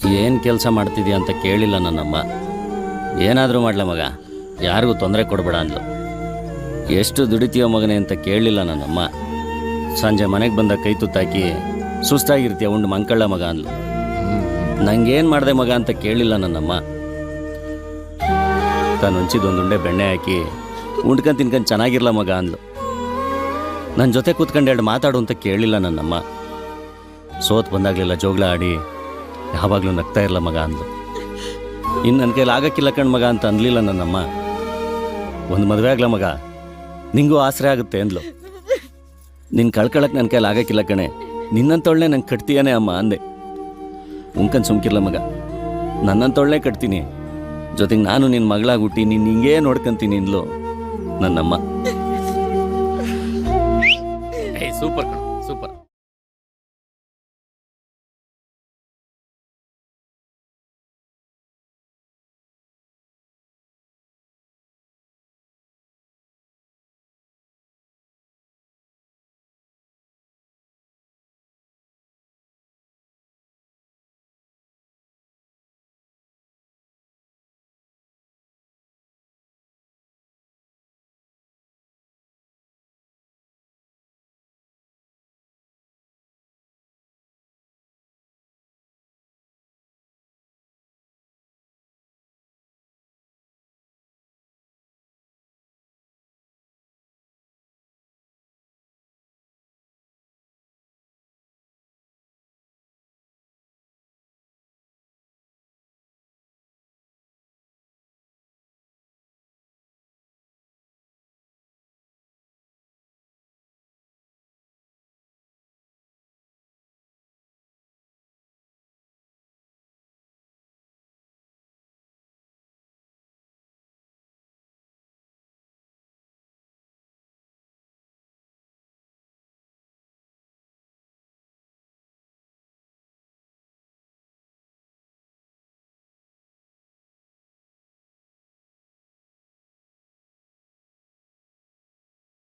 ಏನು ಕೆಲಸ ಮಾಡ್ತಿದ್ಯಾ ಅಂತ ಕೇಳಿಲ್ಲ ನನ್ನಮ್ಮ. ಏನಾದರೂ ಮಾಡಲ ಮಗ, ಯಾರಿಗೂ ತೊಂದರೆ ಕೊಡಬೇಡ ಅಂದ್ಲು. ಎಷ್ಟು ದುಡಿತೀಯೋ ಮಗನೇ ಅಂತ ಕೇಳಲಿಲ್ಲ ನನ್ನಮ್ಮ. ಸಂಜೆ ಮನೆಗೆ ಬಂದ ಕೈ ತುತ್ತಾಕಿ ಸುಸ್ತಾಗಿರ್ತೀಯ ಉಂಡು ಮಂಕಳ್ಳ ಮಗ ಅಂದ್ಲು. ನಂಗೇನು ಮಾಡಿದೆ ಮಗ ಅಂತ ಕೇಳಿಲ್ಲ ನನ್ನಮ್ಮ. ತಾನು ಹೊಂಚಿದೊಂದುಂಡೆ ಬೆಣ್ಣೆ ಹಾಕಿ ಉಂಡ್ಕೊಂಡು ತಿನ್ಕೊಂಡು ಚೆನ್ನಾಗಿರ್ಲ ಮಗ ಅಂದ್ಲು. ನನ್ನ ಜೊತೆ ಕೂತ್ಕೊಂಡು ಎರಡು ಮಾತಾಡು ಅಂತ ಕೇಳಿಲ್ಲ ನನ್ನಮ್ಮ. ಸೋತ್ ಬಂದಾಗಲೆಲ್ಲ ಜೋಗ್ಲ ಆಡಿ ಯಾವಾಗಲೂ ನಗ್ತಾ ಇರಲ್ಲ ಮಗ ಅಂದ್ಲು. ಇನ್ನು ನನ್ನ ಕೈಲಿ ಆಗಕ್ಕಿಲ್ಲ ಕಣ್ ಮಗ ಅಂತ ಅನ್ಲಿಲ್ಲ ನನ್ನಮ್ಮ. ಒಂದು ಮದುವೆ ಆಗ್ಲ ಮಗ, ನಿಂಗೂ ಆಸರೆ ಆಗುತ್ತೆ ಅಂದ್ಲು. ನಿನ್ನ ಕಳ್ಕೊಳಕ್ಕೆ ನನ್ನ ಕೈಲಿ ಆಗಕ್ಕಿಲ್ಲ ಕಣೆ, ನಿನ್ನಂತೊಳ್ಳೆ ನಂಗೆ ಕಟ್ತೀಯಾನೆ ಅಮ್ಮ ಅಂದೆ. ಉಂಕನ್ ಸುಮ್ಕಿರ್ಲ ಮಗ, ನನ್ನಂತೊಳ್ಳೆ ಕಟ್ತೀನಿ, ಜೊತೆಗೆ ನಾನು ನಿನ್ನ ಮಗಳಾಗಿ ಹುಟ್ಟಿ ನೀನು ಹಿಂಗೇ ನೋಡ್ಕೊಂತೀನಿ ಅಂದ್ಲು ನನ್ನಮ್ಮ. ಸೂಪರ್.